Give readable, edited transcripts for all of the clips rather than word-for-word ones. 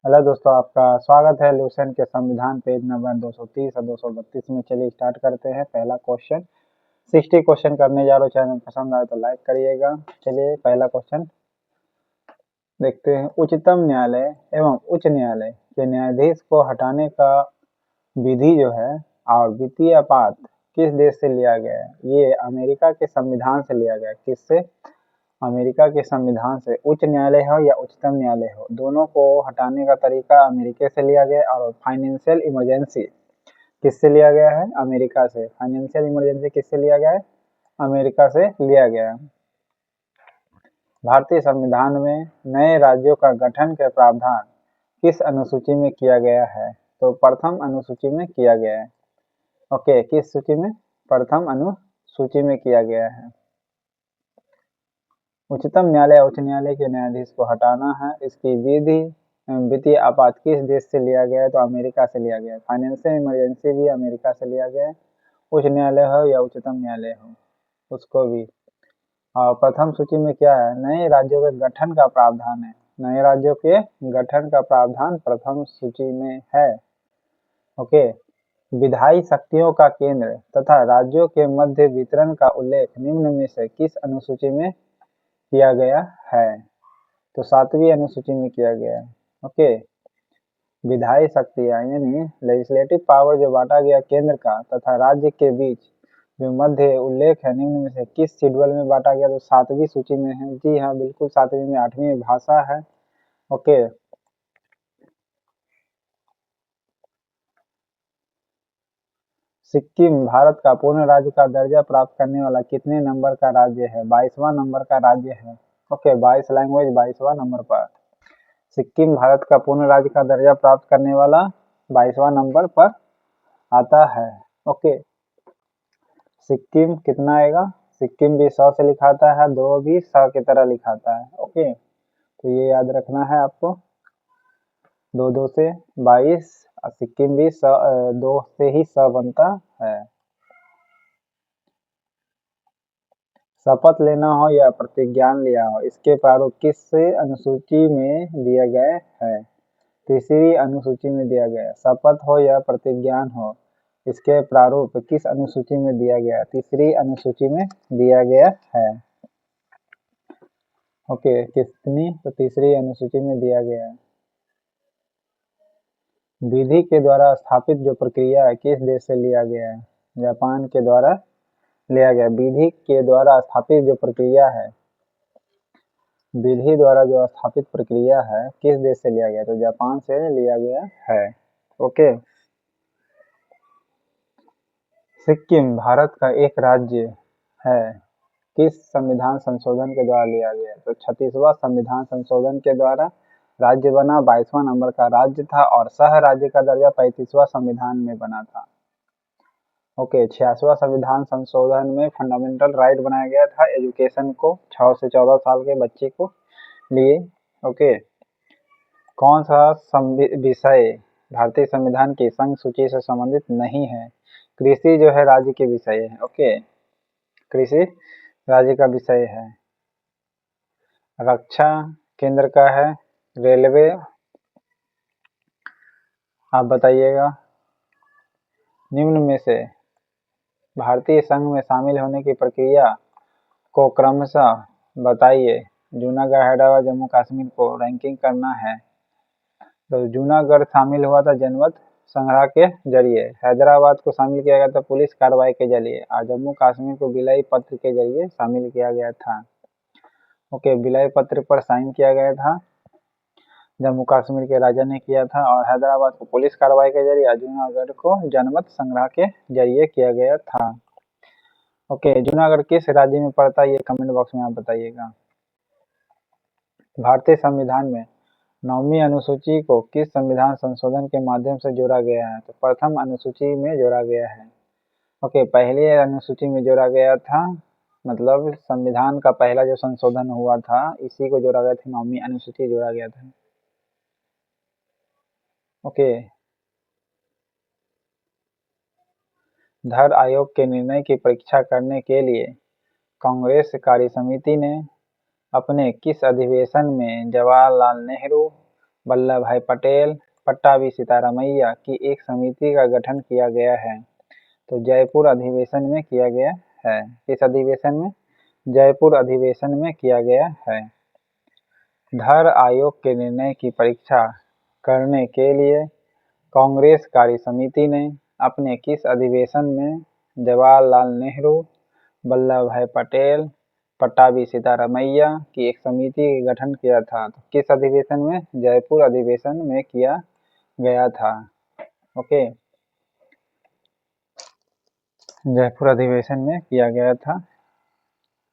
Hello दोस्तों, आपका स्वागत है लूसेंट के संविधान पेज नंबर 230 और 232 में। चलिए स्टार्ट करते हैं। पहला क्वेश्चन 60 क्वेश्चन करने जा रहे हो। चैनल पसंद आए तो लाइक करिएगा। चलिए पहला क्वेश्चन देखते हैं। उच्चतम न्यायालय एवं उच्च न्यायालय के न्यायाधीश को हटाने का विधि जो है और वित्तीय आपात किस देश से लिया गया है? ये अमेरिका के संविधान से लिया गया है। किससे? अमेरिका के संविधान से। उच्च न्यायालय हो या उच्चतम न्यायालय हो, दोनों को हटाने का तरीका अमेरिका से लिया गया है। और फाइनेंशियल इमरजेंसी किससे लिया गया है? अमेरिका से। फाइनेंशियल इमरजेंसी किससे लिया गया है? अमेरिका से लिया गया है। भारतीय संविधान में नए राज्यों का गठन के प्रावधान किस अनुसूची में किया गया है? तो प्रथम अनुसूची में किया गया है। ओके, किस सूची में? प्रथम अनुसूची में किया गया है। उच्चतम न्यायालय उच्च न्यायालय के न्यायाधीश को हटाना है। इसकी विधि वित्तीय आपात किस देश से लिया गया है? तो अमेरिका से लिया गया है। फाइनेंशियल इमरजेंसी भी अमेरिका से लिया गया है। उच्च न्यायालय हो या उच्चतम न्यायालय हो, उसको भी। और प्रथम सूची में क्या है? नए राज्यों के गठन का प्रावधान है। नए राज्यों के गठन का प्रावधान प्रथम सूची में है। ओके। विधायी शक्तियों का केंद्र तथा राज्यों के मध्य वितरण का उल्लेख निम्न में से किस अनुसूची में किया गया है? तो 7वीं अनुसूची में किया गया है। ओके। विधायी शक्तियां यानी लेजिस्लेटिव पावर जो बांटा गया केंद्र का तथा राज्य के बीच जो मध्य उल्लेख है निम्न में से किस शेड्यूल में बांटा गया? तो 7वीं सूची में है। जी हाँ, बिल्कुल 7वीं में। 8वीं भाषा है। ओके। सिक्किम भारत का पूर्ण राज्य का दर्जा प्राप्त करने वाला कितने नंबर का राज्य है? 22वां नंबर का राज्य है। ओके, 22 लैंग्वेज 22वां नंबर पर। सिक्किम भारत का पूर्ण राज्य का दर्जा प्राप्त करने वाला 22वां नंबर पर आता है। ओके। सिक्किम कितना आएगा? सिक्किम भी 100 से लिखाता है, 2 भी 100 की तरह लिखाता है। ओके, तो ये याद रखना है आपको। 2 2 से 22 और सिक्किम भी 100, 2 से ही 100 बनता है। शपथ लेना हो या प्रतिज्ञान लिया हो, इसके प्रारूप किस अनुसूची में दिया गया है? तीसरी अनुसूची में दिया गया है। शपथ हो या प्रतिज्ञान हो, इसके प्रारूप किस अनुसूची में दिया गया है? तीसरी अनुसूची में दिया गया है। ओके, कितनी? तो तीसरी अनुसूची में दिया गया है। विधि के द्वारा स्थापित जो प्रक्रिया है किस देश से लिया गया है? जापान के द्वारा लिया गया। विधि के द्वारा स्थापित जो प्रक्रिया है, विधि द्वारा जो स्थापित प्रक्रिया है किस देश से लिया गया? तो जापान से लिया गया है। ओके। सिक्किम भारत का एक राज्य है। किस संविधान संशोधन के द्वारा लिया गया? तो 36वां संविधान संशोधन के द्वारा राज्य बना। 22वां नंबर का राज्य था और सह राज्य का दर्जा 35वां संविधान में बना था। ओके। 86वां संविधान संशोधन में फंडामेंटल राइट बनाया गया था एजुकेशन को 6 से 14 साल के बच्चे को लिए। ओके। कौन सा विषय भारतीय संविधान की संघ सूची से संबंधित नहीं है? कृषि जो है राज्य के विषय है। ओके, कृषि राज्य का विषय है। रक्षा केंद्र का है। रेलवे, आप बताइएगा। निम्न में से भारतीय संघ में शामिल होने की प्रक्रिया को क्रमशः बताइए। जूनागढ़, हैदराबाद, जम्मू कश्मीर को रैंकिंग करना है। तो जूनागढ़ शामिल हुआ था जनमत संग्रह के जरिए। हैदराबाद को शामिल किया गया था पुलिस कार्रवाई के जरिए। और जम्मू कश्मीर को विलय पत्र के जरिए शामिल किया गया था। ओके, विलय पत्र पर साइन किया गया था, जम्मू कश्मीर के राजा ने किया था। और हैदराबाद को पुलिस कार्रवाई के जरिए, जूनागढ़ को जनमत संग्रह के जरिए किया गया था। ओके, जूनागढ़ किस राज्य में पड़ता है? ये कमेंट बॉक्स में आप बताइएगा। भारतीय संविधान में 9वीं अनुसूची को किस संविधान संशोधन के माध्यम से जोड़ा गया है? तो प्रथम अनुसूची में जोड़ा गया है। ओके, पहली अनुसूची में जोड़ा गया था, मतलब संविधान का पहला जो संशोधन हुआ था इसी को जोड़ा गया था। 9वीं अनुसूची जोड़ा गया था। ओके। धर आयोग के निर्णय की परीक्षा करने के लिए कांग्रेस कार्य समिति ने अपने किस अधिवेशन में जवाहरलाल नेहरू, वल्लभ भाई पटेल, पट्टाभी सितारामैया की एक समिति का गठन किया गया है। तो जयपुर अधिवेशन में किया गया है। किस अधिवेशन में? जयपुर अधिवेशन में किया गया है। धर आयोग के निर्णय की परीक्षा करने के लिए कांग्रेस कार्य समिति ने अपने किस अधिवेशन में जवाहरलाल नेहरू, वल्लभ भाई पटेल, पट्टाभी सितारामैया की एक समिति का गठन किया था? तो किस अधिवेशन में? जयपुर अधिवेशन में किया गया था। ओके, जयपुर अधिवेशन में किया गया था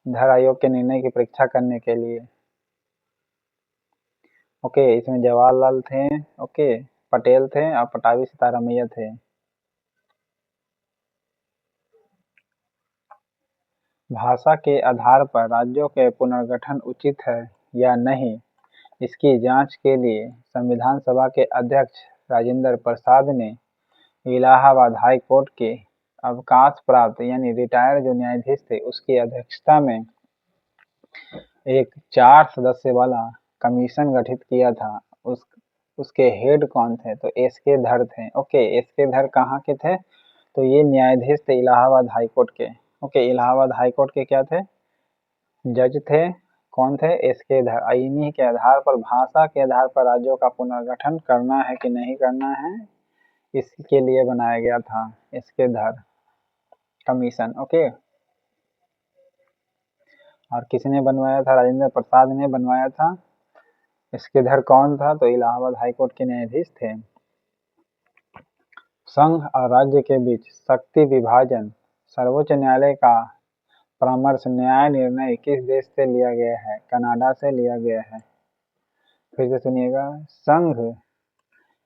धर आयोग के निर्णय की परीक्षा करने के लिए। ओके, इसमें जवाहरलाल थे, ओके, पटेल थे और पट्टाभी सितारामैया थे। भाषा के आधार पर राज्यों के पुनर्गठन उचित है या नहीं, इसकी जांच के लिए संविधान सभा के अध्यक्ष राजेंद्र प्रसाद ने इलाहाबाद हाई कोर्ट के अवकाश प्राप्त यानी रिटायर्ड जो न्यायाधीश थे उसकी अध्यक्षता में एक 4 सदस्य वाला कमीशन गठित किया था। उसके हेड कौन थे? तो एस के धर थे। ओके, एस के धर कहाँ के थे? तो ये न्यायाधीश थे इलाहाबाद हाई कोर्ट के। ओके, इलाहाबाद हाई कोर्ट के क्या थे? जज थे। कौन थे? एस के धर। इन्हीं के आधार पर, भाषा के आधार पर राज्यों का पुनर्गठन करना है कि नहीं करना है, इसके लिए बनाया गया था एस के धर कमीशन। ओके, और किसने बनवाया था? राजेंद्र प्रसाद ने बनवाया था। इसके धर कौन था? तो इलाहाबाद हाई कोर्ट के न्यायाधीश थे। संघ और राज्य के बीच शक्ति विभाजन सर्वोच्च न्यायालय का परामर्श न्याय निर्णय किस देश से लिया गया है? कनाडा से लिया गया है। फिर से सुनिएगा, संघ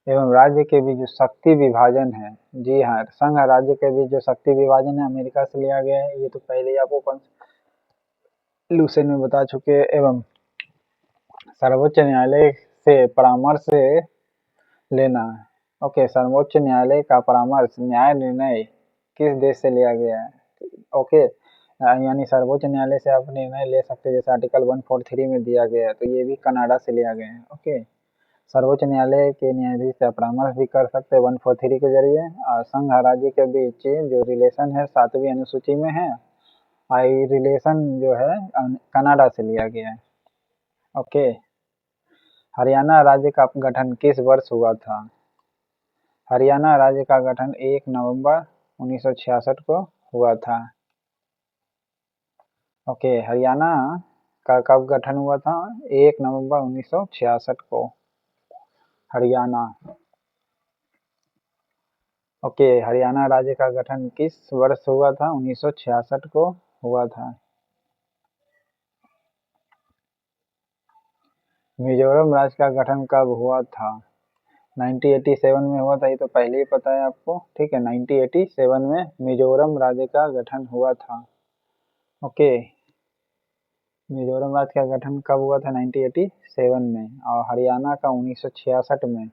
एवं राज्य के बीच जो शक्ति विभाजन है, जी हाँ, संघ और राज्य के बीच जो शक्ति विभाजन है अमेरिका से लिया गया है। ये तो पहले ही आपको लूसेंट में बता चुके। एवं सर्वोच्च न्यायालय से परामर्श से लेना है। ओके, सर्वोच्च न्यायालय का परामर्श न्याय निर्णय किस देश से लिया गया है? ओके, यानी सर्वोच्च न्यायालय से आप निर्णय ले सकते हैं, जैसे आर्टिकल 143 में दिया गया है, तो ये भी कनाडा से लिया गया है। ओके, सर्वोच्च न्यायालय के न्यायाधीश से परामर्श भी कर सकते हैं 143 के जरिए। और संघ और राज्य के बीच जो रिलेशन है 7वीं अनुसूची में है, आई रिलेशन जो है कनाडा से लिया गया है। ओके, हरियाणा राज्य का गठन किस वर्ष हुआ था? हरियाणा राज्य का गठन 1 नवंबर 1966 को हुआ था। ओके, हरियाणा का कब गठन हुआ था? 1 नवंबर 1966 को हरियाणा। ओके, हरियाणा राज्य का गठन किस वर्ष हुआ था? 1966 को हुआ था। मिजोरम राज्य का गठन कब हुआ था? 1987 में हुआ था, ये तो पहले ही पता है आपको। ठीक है, 1987 में मिजोरम राज्य का गठन हुआ था। ओके, मिजोरम राज्य का गठन कब हुआ था? 1987 में। और हरियाणा का 1966 में,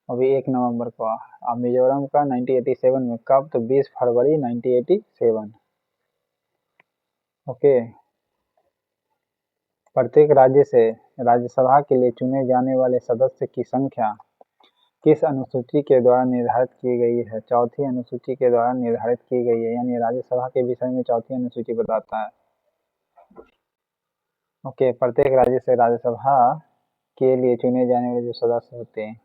अभी 1 नवंबर को। और मिजोरम का 1987 में। कब? तो 20 फरवरी 1987। ओके, प्रत्येक राज्य से राज्यसभा के लिए चुने जाने वाले सदस्य की संख्या किस अनुसूची के द्वारा निर्धारित की गई है? चौथी अनुसूची के द्वारा निर्धारित की गई है, यानी राज्यसभा के विषय में चौथी अनुसूची बताता है। ओके, प्रत्येक राज्य से राज्यसभा के लिए चुने जाने वाले जो सदस्य होते हैं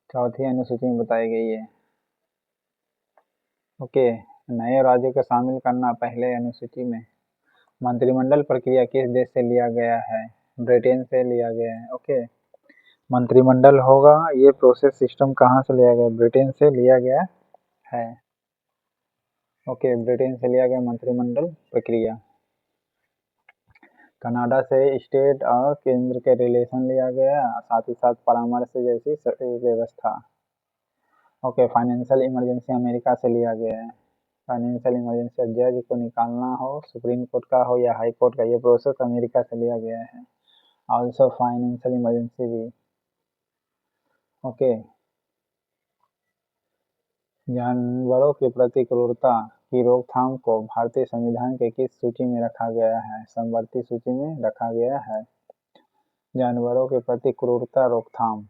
चौथी अनुसूची में बताई गई है। ओके, नए राज्य को शामिल करना पहले अनुसूची में। मंत्रिमंडल प्रक्रिया किस देश से लिया गया है? ब्रिटेन से लिया गया है। ओके, मंत्रिमंडल होगा, ये प्रोसेस सिस्टम कहाँ से लिया गया? ब्रिटेन से लिया गया है। ओके, ब्रिटेन से लिया गया मंत्रिमंडल प्रक्रिया। कनाडा से स्टेट और केंद्र के रिलेशन लिया गया, साथ ही साथ परामर्श जैसी व्यवस्था। ओके, फाइनेंशियल इमरजेंसी अमेरिका से लिया गया है। फाइनेंशियल इमरजेंसी जज को निकालना हो, सुप्रीम कोर्ट का हो या हाई कोर्ट का, ये प्रोसेस अमेरिका से लिया गया है। ऑल्सो फाइनेंशियल इमरजेंसी भी। ओके, जानवरों के प्रति क्रूरता की रोकथाम को भारतीय संविधान के किस सूची में रखा गया है? समवर्ती सूची में रखा गया है। जानवरों के प्रति क्रूरता रोकथाम।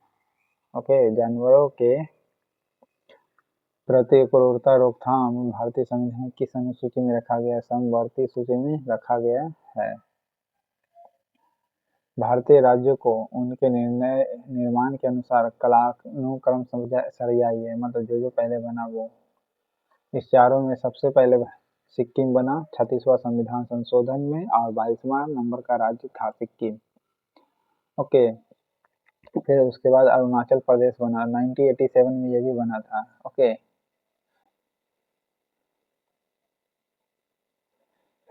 ओके, जानवरों के प्रति क्रूरता रोकथाम भारतीय संविधान किस अनुसूची में रखा गया है? समवर्ती सूची में रखा गया है। भारतीय राज्यों को उनके निर्माण के अनुसार कालानुक्रम सरियाई है, मतलब जो पहले बना वो। इस चारों में सबसे पहले सिक्किम बना 36वां संविधान संशोधन में, और 22वां नंबर का राज्य था सिक्किम। ओके, फिर उसके बाद अरुणाचल प्रदेश बना 1987 में, ये भी बना था। ओके,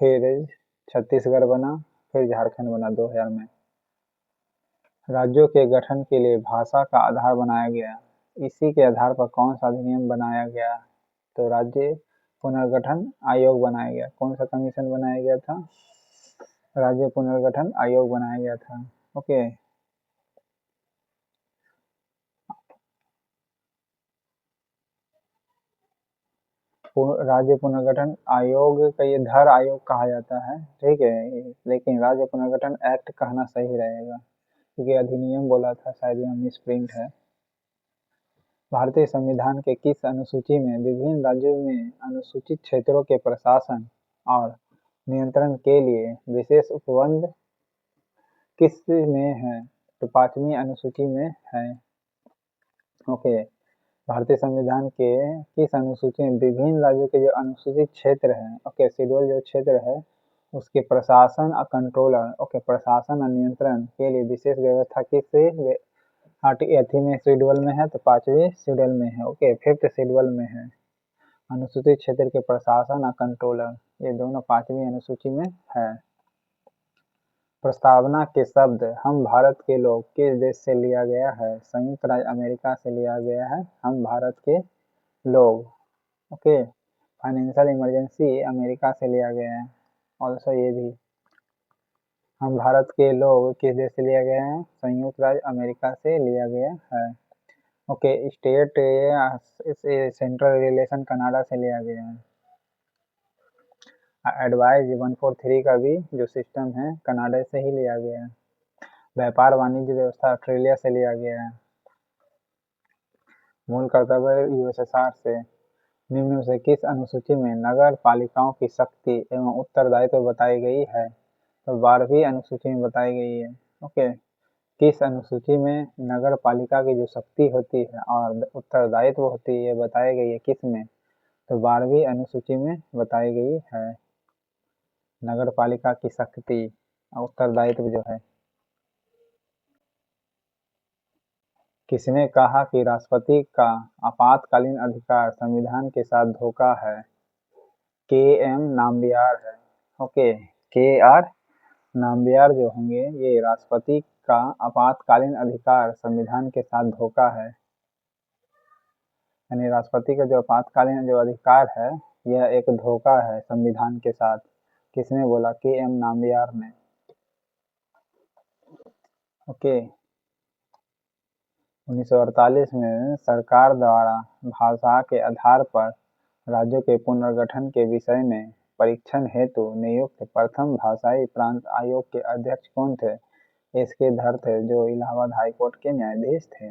फिर छत्तीसगढ़ बना, फिर झारखंड बना 2000 में। राज्यों के गठन के लिए भाषा का आधार बनाया गया। इसी के आधार पर कौन सा अधिनियम बनाया गया? तो राज्य पुनर्गठन आयोग बनाया गया। कौन सा कमीशन बनाया गया था? राज्य पुनर्गठन आयोग बनाया गया था। ओके, राज्य पुनर्गठन आयोग का ये धर आयोग कहा जाता है, ठीक है, लेकिन राज्य पुनर्गठन एक्ट कहना सही रहेगा, क्योंकि अधिनियम बोला था, शायद यहाँ मिसप्रिंट है। भारतीय संविधान के किस अनुसूची में विभिन्न राज्यों में अनुसूचित क्षेत्रों के प्रशासन और नियंत्रण के लिए विशेष उपबंध किस में है? तो 5वीं अनुसूची में है। ओके, भारतीय संविधान के किस अनुसूची में विभिन्न राज्यों के जो अनुसूचित क्षेत्र है, ओके, शेड्यूल जो क्षेत्र है, उसके प्रशासन और कंट्रोलर, ओके, प्रशासन और नियंत्रण के लिए विशेष व्यवस्था किस में शेड्यूल में है? तो 5वीं शेड्यूल में है। ओके, 5th शेड्यूल में है। अनुसूचित क्षेत्र के प्रशासन और कंट्रोलर, ये दोनों 5वीं अनुसूची में है। प्रस्तावना के शब्द हम भारत के लोग किस देश से लिया गया है? संयुक्त राज्य अमेरिका से लिया गया है, हम भारत के लोग। ओके, फाइनेंशियल इमरजेंसी अमेरिका से लिया गया है। ऑल्सो ये भी हम भारत के लोग किस देश से लिया गया है? संयुक्त राज्य अमेरिका से लिया गया है। Okay, state central relation Canada से लिया गया है। एडवाइस 143 का भी जो सिस्टम है कनाडा से ही लिया गया है। व्यापार वाणिज्य व्यवस्था ऑस्ट्रेलिया से लिया गया है। मूल कर्तव्य यूएसएसआर से। निम्न में से किस अनुसूची में नगर पालिकाओं की शक्ति एवं उत्तरदायित्व बताई गई है? तो 12वीं अनुसूची में बताई गई है। ओके, किस अनुसूची में नगर पालिका की जो शक्ति होती है और उत्तरदायित्व होती है, ये बताई गई है किस में? तो 12वीं अनुसूची में बताई गई है। नगर पालिका की शक्ति और उत्तरदायित्व जो है। किसने कहा कि राष्ट्रपति का आपातकालीन अधिकार संविधान के साथ धोखा है? के एम नाम्बियार है। ओके, के आर नाम्बियार जो होंगे, ये राष्ट्रपति का आपातकालीन अधिकार संविधान के साथ धोखा है, यानी राष्ट्रपति का जो आपातकालीन जो अधिकार है, यह एक धोखा है संविधान के साथ। किसने बोला? के एम नाम्बियार ने। ओके, 1948 में सरकार द्वारा भाषा के आधार पर राज्यों के पुनर्गठन के विषय में परीक्षण हेतु नियुक्त प्रथम भाषाई प्रांत आयोग के अध्यक्ष कौन थे? इसके धर थे, जो इलाहाबाद हाईकोर्ट के न्यायाधीश थे।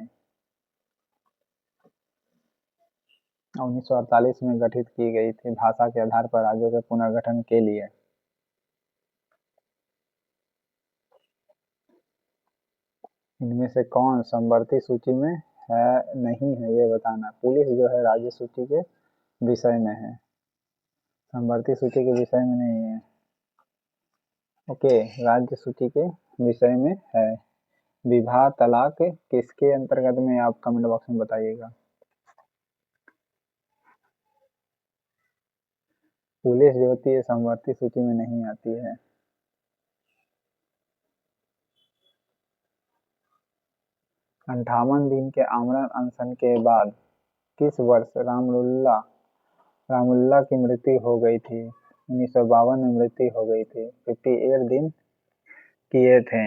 1948 में गठित की गई थी भाषा के आधार पर राज्यों के पुनर्गठन के लिए। इनमें से कौन समवर्ती सूची में है नहीं है, ये बताना। पुलिस जो है राज्य सूची के विषय में है, समवर्ती सूची के विषय में नहीं है। ओके, राज्य सूची के विषय में है। विवाह तलाक किसके अंतर्गत में, आप कमेंट बॉक्स में बताइएगा। पुलिस जो होती है समवर्ती सूची में नहीं आती है। अंठावन दिन के आमरण अनशन के बाद किस वर्ष रामलुल्ला की मृत्यु हो गई थी? 1952 में मृत्यु हो गई थी। 58 दिन किए थे।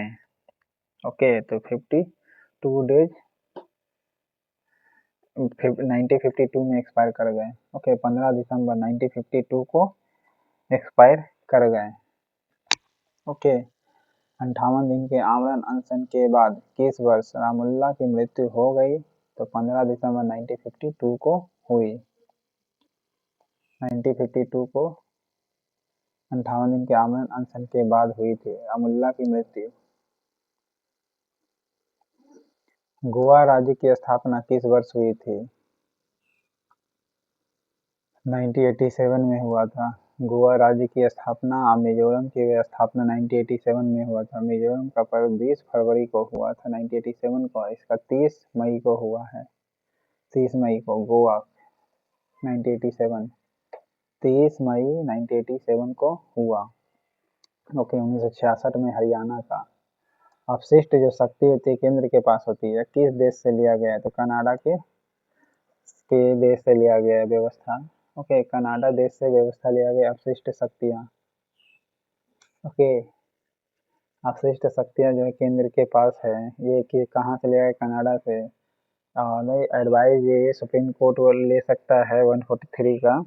ओके, तो 52 डेज 1952 में एक्सपायर कर गए। ओके, 15 दिसंबर 1952 को एक्सपायर कर गए। ओके, 58 दिन के आमरण अनशन के बाद किस वर्ष रामुल्ला की मृत्यु हो गई? तो 15 दिसंबर 1952 को हुई। 1952 को 58 दिन के आमरण अनशन के बाद हुई थी रामुल्ला की मृत्यु। गोवा राज्य की स्थापना किस वर्ष हुई थी? 1987 में हुआ था। गोवा राज्य की स्थापना, मिजोरम की स्थापना 1987 में हुआ था। मिजोरम का पर्व 20 फरवरी को हुआ था 1987 को। इसका 30 मई को हुआ है। 30 मई को गोवा 1987, 30 मई 1987 को हुआ। ओके, 1966 में हरियाणा का अपशिष्ट जो शक्ति होती है केंद्र के पास होती है, किस देश से लिया गया है? तो कनाडा के देश से लिया गया है व्यवस्था। ओके, कनाडा देश से व्यवस्था लिया गया अपशिष्ट शक्तियाँ। ओके, अपशिष्ट शक्तियाँ जो है केंद्र के पास है, ये कि कहाँ से लिया गया? कनाडा से। नहीं, एडवाइज ये सुप्रीम कोर्ट वो ले सकता है 143 का,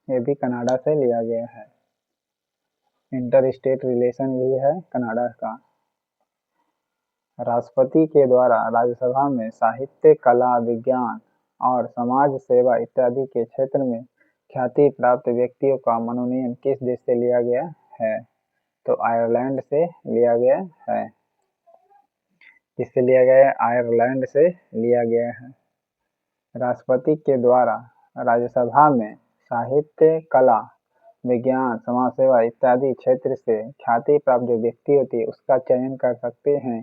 ये भी कनाडा से लिया गया है। इंटर स्टेट रिलेशन भी है कनाडा का। राष्ट्रपति के द्वारा राज्यसभा में साहित्य, कला, विज्ञान और समाज सेवा इत्यादि के क्षेत्र में ख्याति प्राप्त व्यक्तियों का मनोनयन किस देश से लिया गया है? तो आयरलैंड से लिया गया है। किससे लिया गया है? आयरलैंड से लिया गया है। राष्ट्रपति के द्वारा राज्यसभा में साहित्य, कला, विज्ञान, समाज सेवा इत्यादि क्षेत्र से ख्याति प्राप्त जो व्यक्ति होती है उसका चयन कर सकते हैं,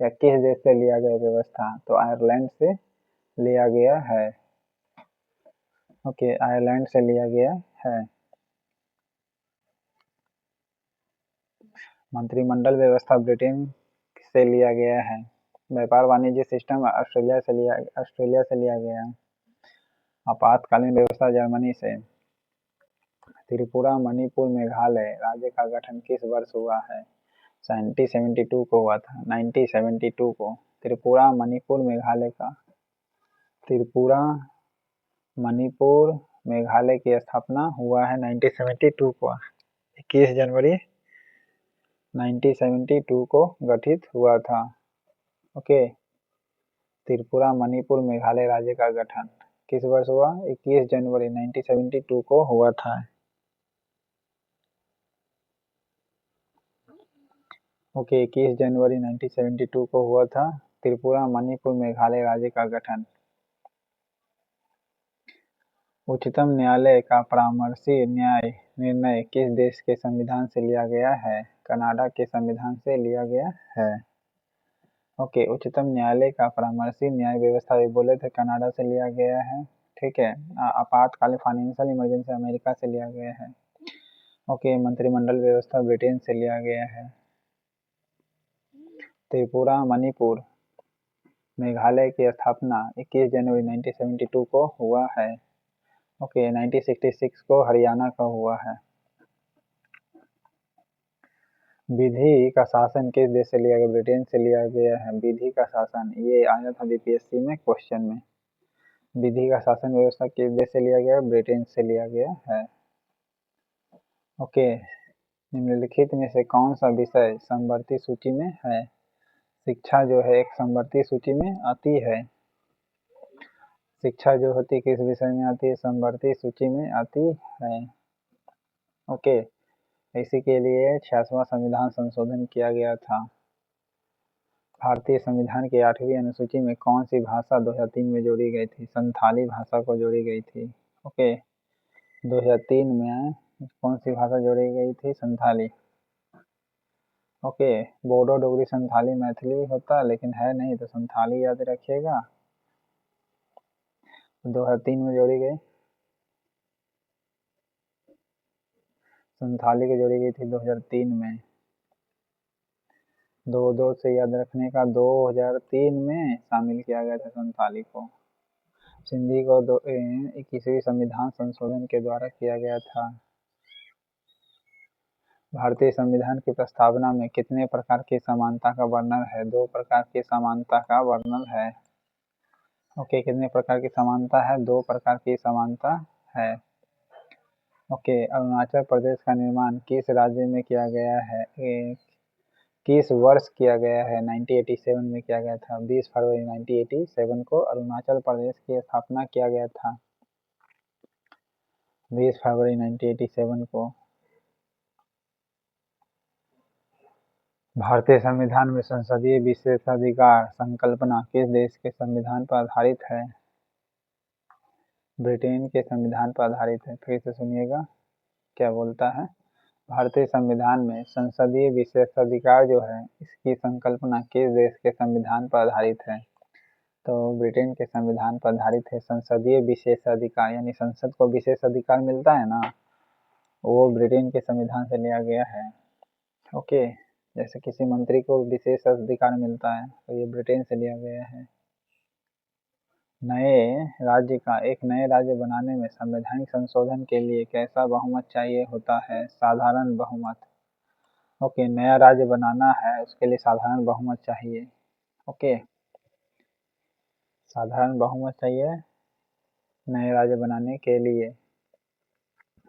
या किस देश से लिया गया व्यवस्था? तो आयरलैंड से लिया गया है। ओके, आयरलैंड से लिया गया है। मंत्रिमंडल व्यवस्था ब्रिटेन से लिया गया है। व्यापार वाणिज्य सिस्टम ऑस्ट्रेलिया से लिया गया है। आपातकालीन व्यवस्था जर्मनी से। त्रिपुरा, मणिपुर, मेघालय राज्य का गठन किस वर्ष हुआ है? 1972 को हुआ था। 1972 को त्रिपुरा, मणिपुर, मेघालय का त्रिपुरा, मणिपुर, मेघालय की स्थापना हुआ है 1972 को। 21 जनवरी 1972 को गठित हुआ था। ओके, त्रिपुरा, मणिपुर, मेघालय राज्य का गठन किस वर्ष हुआ? 21 जनवरी 1972 को हुआ था। ओके, 21 जनवरी 1972 को हुआ था त्रिपुरा, मणिपुर, मेघालय राज्य का गठन। उच्चतम न्यायालय का परामर्शी न्याय निर्णय किस देश के संविधान से लिया गया है? कनाडा के संविधान से लिया गया है। ओके, उच्चतम न्यायालय का परामर्शी न्याय व्यवस्था भी बोले थे कनाडा से लिया गया है। ठीक है। आपातकालीन फाइनेंशियल इमरजेंसी अमेरिका से लिया गया है। ओके, मंत्रिमंडल व्यवस्था ब्रिटेन से लिया गया है। त्रिपुरा, मणिपुर, मेघालय की स्थापना 21 जनवरी 1972 को हुआ है। ओके, 1966 को हरियाणा का हुआ है। विधि का शासन किस देश से लिया गया? ब्रिटेन से लिया गया है। विधि का शासन ये आया था बीपीएससी में क्वेश्चन में। विधि का शासन व्यवस्था किस देश से लिया गया? ब्रिटेन से लिया गया है। ओके, निम्नलिखित में से कौन सा विषय समवर्ती सूची में है? शिक्षा जो है एक समवर्ती सूची में आती है। शिक्षा जो होती किस विषय में आती है? समवर्ती सूची में आती है। ओके, इसी के लिए 66वां संविधान संशोधन किया गया था। भारतीय संविधान की 8वीं अनुसूची में कौन सी भाषा 2003 में जोड़ी गई थी? संथाली भाषा को जोड़ी गई थी। ओके, 2003 में कौन सी भाषा जोड़ी गई थी? संथाली। ओके, बोडो, डोगरी, संथाली, मैथिली होता लेकिन है नहीं तो संथाली याद रखिएगा। 2003 में जोड़ी गई, संथाली की जोड़ी गई थी 2003 में। 2 से याद रखने का, 2003 में शामिल किया गया था संथाली को। सिंधी को 21वीं संविधान संशोधन के द्वारा किया गया था। भारतीय संविधान की प्रस्तावना में कितने प्रकार की समानता का वर्णन है? 2 प्रकार की समानता का वर्णन है। ओके, कितने प्रकार की समानता है? 2 प्रकार की समानता है। ओके, अरुणाचल प्रदेश का निर्माण किस राज्य में किया गया है? किस वर्ष किया गया है? 1987 में किया गया था। 20 फरवरी 1987 को अरुणाचल प्रदेश की स्थापना किया गया था। 20 फरवरी 1987 को। भारतीय संविधान में संसदीय विशेषाधिकार संकल्पना किस देश के संविधान पर आधारित है? ब्रिटेन के संविधान पर आधारित है। फिर से सुनिएगा क्या बोलता है। भारतीय संविधान में संसदीय विशेषाधिकार जो है इसकी संकल्पना किस देश के संविधान पर आधारित है? तो ब्रिटेन के संविधान पर आधारित है। संसदीय विशेषाधिकार यानी संसद को विशेष अधिकार मिलता है ना, वो ब्रिटेन के संविधान से लिया गया है। ओके, जैसे किसी मंत्री को विशेष अधिकार मिलता है तो ये ब्रिटेन से लिया गया है। एक नए राज्य बनाने में संवैधानिक संशोधन के लिए कैसा बहुमत चाहिए होता है? साधारण बहुमत। ओके, नया राज्य बनाना है उसके लिए साधारण बहुमत चाहिए। ओके, साधारण बहुमत चाहिए नए राज्य बनाने के लिए।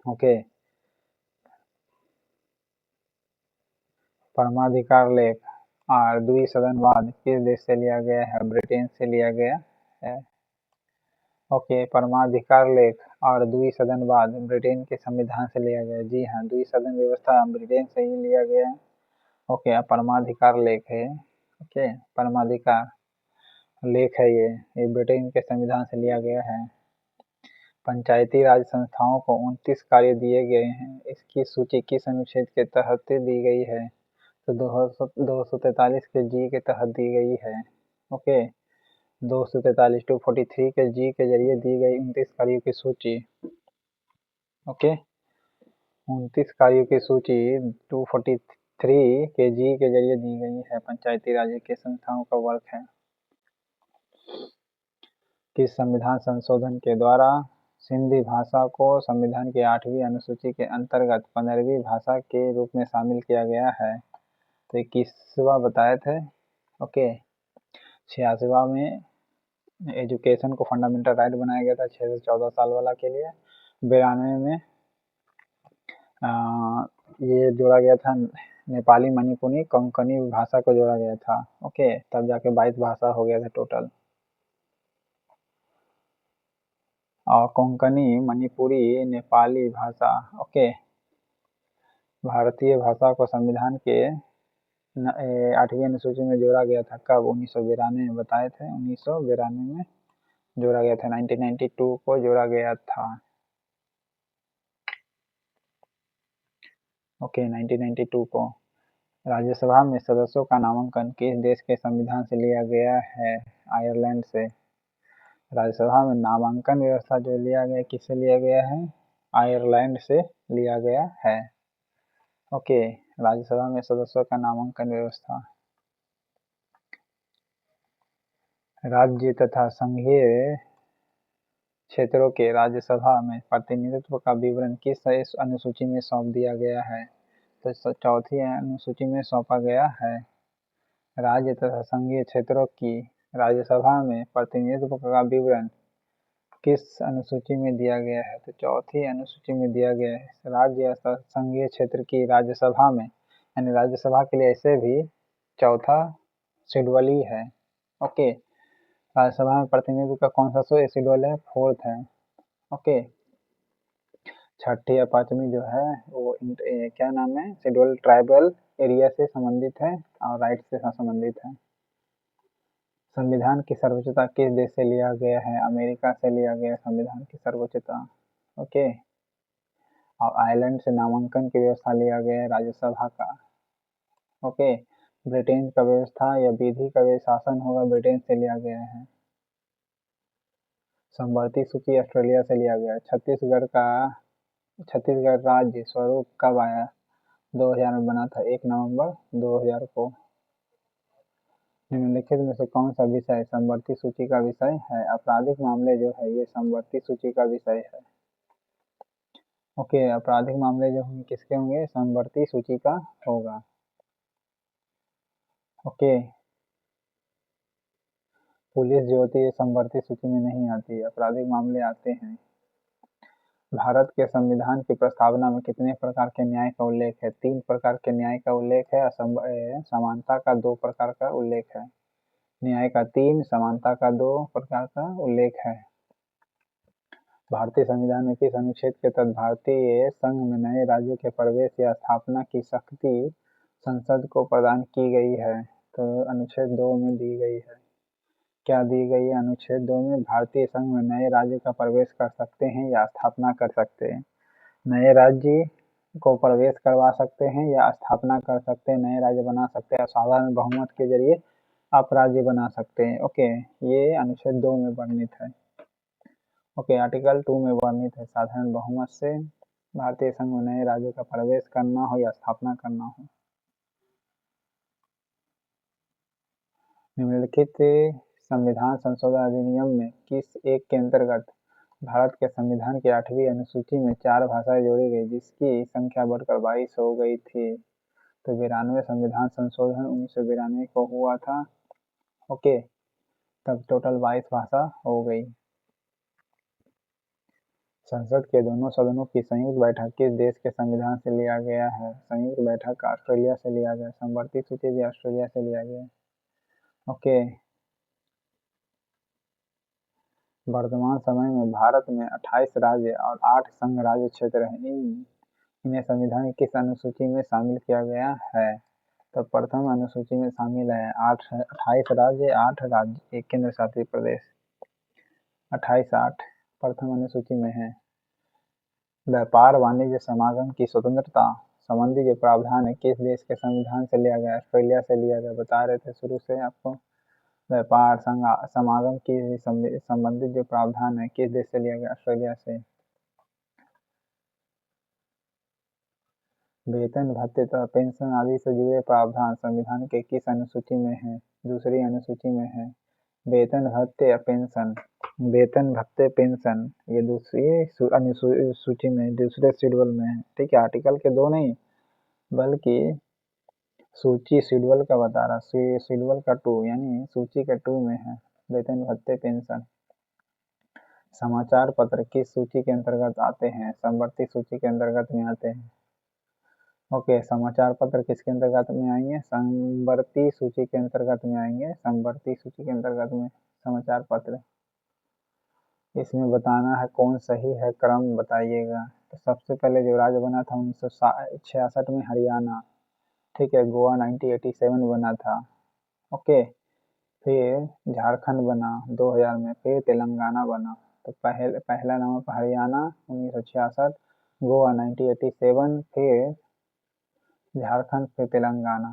ओके, परमाधिकार लेख और द्विसदनवाद किस देश से लिया गया है? ब्रिटेन से लिया गया है। ओके, परमाधिकार लेख और द्विसदनवाद ब्रिटेन के संविधान से लिया गया। जी हाँ, द्विसदन व्यवस्था ब्रिटेन से ही लिया गया है। ओके, परमाधिकार लेख है। ओके, परमाधिकार लेख है ये ब्रिटेन के संविधान से लिया गया है। पंचायती राज संस्थाओं को 29 कार्य दिए गए हैं। इसकी सूची किस अनुच्छेद के तहत दी गई है? तो 243 के जी के तहत दी गई है। ओके, 243 243 के जी के जरिए दी गई 29 कार्यों की सूची। ओके, 29 कार्यों की सूची 243 के जी के जरिए दी गई है। पंचायती राज के संस्थाओं का वर्क है। किस संविधान संशोधन के द्वारा सिंधी भाषा को संविधान की 8वीं अनुसूची के अंतर्गत 15वीं भाषा के रूप में शामिल किया गया है? तो 21वां बताए थे। ओके, 86वां में एजुकेशन को फंडामेंटल राइट बनाया गया था 6 से 14 साल वाला के लिए। 92 में ये जोड़ा गया था नेपाली, मणिपुरी, कोंकणी भाषा को जोड़ा गया था। ओके, तब जाके 22 भाषा हो गया था टोटल। और कोंकणी, मणिपुरी, नेपाली भाषा। ओके, भारतीय भाषा को संविधान के 8वीं अनुसूची में जोड़ा गया था। कब? 1992 में बताए थे। 1992 में जोड़ा गया था। 1992 को जोड़ा गया था। ओके, 1992 को। राज्यसभा में सदस्यों का नामांकन किस देश के संविधान से लिया गया है? आयरलैंड से। राज्यसभा में नामांकन व्यवस्था जो लिया गया किससे लिया गया है? आयरलैंड से लिया गया है। ओके, राज्यसभा में सदस्यों का नामांकन व्यवस्था। राज्य तथा संघीय क्षेत्रों के राज्यसभा में प्रतिनिधित्व का विवरण किस अनुसूची में सौंप दिया गया है? तो 4थी अनुसूची में सौंपा गया है। राज्य तथा संघीय क्षेत्रों की राज्यसभा में प्रतिनिधित्व का विवरण किस अनुसूची में दिया गया है? तो 4थी अनुसूची में दिया गया है। राज्य तथा संघीय क्षेत्र की राज्यसभा में, यानी राज्यसभा के लिए ऐसे भी 4था शेड्यूल ही है। ओके, राज्यसभा में प्रतिनिधित्व का कौन सा शेड्यूल है? 4th है। ओके, 6ठी या 5वीं जो है वो क्या नाम है? शेड्यूल ट्राइबल एरिया से संबंधित है और राइट से संबंधित है। संविधान की सर्वोच्चता किस देश से लिया गया है? अमेरिका से लिया गया संविधान की सर्वोच्चता। ओके, और आयरलैंड से नामांकन की व्यवस्था लिया गया है राज्यसभा का। ओके, ब्रिटेन का व्यवस्था या विधि का शासन होगा ब्रिटेन से लिया गया है। समवर्ती सूची ऑस्ट्रेलिया से लिया गया है। छत्तीसगढ़ राज्य स्वरूप कब आया? 2000 में बना था, 1 नवंबर 2000 को। निम्नलिखित में से कौन सा विषय समवर्ती सूची का विषय है? आपराधिक मामले जो है ये समवर्ती सूची का विषय है। ओके, आपराधिक मामले जो होंगे किसके होंगे? समवर्ती सूची का होगा। ओके, पुलिस जो होती है समवर्ती सूची में नहीं आती, आपराधिक मामले आते हैं। भारत के संविधान की प्रस्तावना में कितने प्रकार के न्याय का उल्लेख है? 3 प्रकार के न्याय का उल्लेख है। समानता का 2 प्रकार का उल्लेख है। न्याय का 3, समानता का 2 प्रकार का उल्लेख है। भारतीय संविधान में किस अनुच्छेद के तहत भारतीय संघ में नए राज्यों के प्रवेश या स्थापना की शक्ति संसद को प्रदान की गई है? तो अनुच्छेद 2 में दी गई है। क्या दी गई है? अनुच्छेद 2 में भारतीय संघ में नए राज्य का प्रवेश कर सकते हैं या स्थापना कर सकते हैं। नए राज्य को प्रवेश करवा सकते हैं या स्थापना कर सकते हैं, नए राज्य बना सकते हैं, साधारण बहुमत के जरिए आप राज्य बना सकते हैं। ओके, ये अनुच्छेद 2 में वर्णित है। ओके, आर्टिकल 2 में वर्णित है, साधारण बहुमत से भारतीय संघ में नए राज्यों का प्रवेश करना हो या स्थापना करना हो। निम्नलिखित संविधान संशोधन अधिनियम में किस एक के अंतर्गत भारत के संविधान की 8वीं अनुसूची में 4 भाषाएं जोड़ी गई, जिसकी संख्या बढ़कर 22 हो गई थी? तो 92 संविधान संशोधन 1992 को हुआ था। ओके, तब टोटल 22 भाषा हो गई। संसद के दोनों सदनों की संयुक्त बैठक किस देश के संविधान से लिया गया है? संयुक्त बैठक ऑस्ट्रेलिया से लिया गया। समवर्ती सूची भी ऑस्ट्रेलिया से लिया गया। ओके, वर्तमान समय में भारत में 28 राज्य और 8 संघ राज्य क्षेत्र हैं। इन्हें संविधान की किस अनुसूची में शामिल किया गया है? तो प्रथम अनुसूची में शामिल है। 28 राज्य, 8 राज्य, 1 केंद्र शासित प्रदेश। 28-8 प्रथम अनुसूची में है। व्यापार वाणिज्य समागम की स्वतंत्रता संबंधी जो प्रावधान है किस देश के संविधान से लिया गया? ऑस्ट्रेलिया से लिया गया। बता रहे थे शुरू से आपको, व्यापार समागम की संबंधित जो प्रावधान है किस देश से लिया गया? ऑस्ट्रेलिया से। वेतन, भत्ते तथा पेंशन आदि से जुड़े प्रावधान संविधान के किस अनुसूची में है? दूसरी अनुसूची में है। वेतन, भत्ते या पेंशन, वेतन, भत्ते, पेंशन ये दूसरी अनुसूची में, दूसरे शेड्यूल में है। ठीक है, आर्टिकल के 2 नहीं बल्कि सूची शेड्यूल का बता रहा, शेड्यूल का 2 यानी सूची के 2 में है वेतन, भत्ते, पेंशन। समाचार पत्र किस सूची के अंतर्गत आते हैं? समवर्ती सूची के अंतर्गत में आते हैं। ओके, समाचार पत्र किसके अंतर्गत में आएंगे? समवर्ती सूची के अंतर्गत में आएंगे। समवर्ती सूची के अंतर्गत में समाचार पत्र। इसमें बताना है कौन सही है, क्रम बताइएगा। तो सबसे पहले जो राज्य बना था 1966 में हरियाणा। ठीक है, गोवा 1987 बना था। ओके, फिर झारखंड बना 2000 में, फिर तेलंगाना बना। तो पहला नंबर पर हरियाणा 1966, गोवा 1987, फिर झारखंड, फिर तेलंगाना।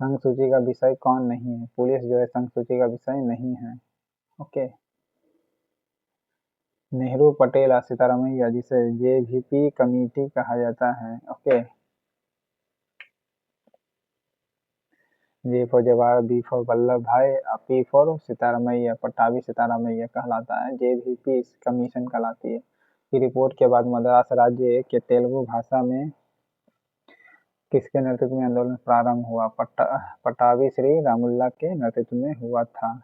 संघ सूची का विषय कौन नहीं है? पुलिस जो है संघ सूची का विषय नहीं है। ओके, नेहरू, पटेल और सिद्धारमैया जिसे जेवीपी कमेटी कहा जाता है। Okay, J for Jawahar, B for Vallabh Bhai, P for Sitaramayya, Pattabhi Sitaramayya कहलाता है। जेवीपी कमीशन कहलाती है। की रिपोर्ट के बाद मद्रास राज्य के तेलुगु भाषा में किसके नेतृत्व में आंदोलन प्रारंभ हुआ? पट्टाभी श्री रामुल्ला के नेतृत्व में हुआ था।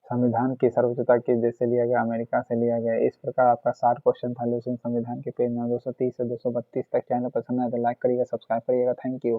संविधान की सर्वोच्चता किस देश से लिया गया? अमेरिका से लिया गया। इस प्रकार आपका 60 क्वेश्चन था लूसेंट संविधान के पेज 230 से 232 तक। चैनल पसंद आए तो लाइक करिएगा, सब्सक्राइब करिएगा। Thank you.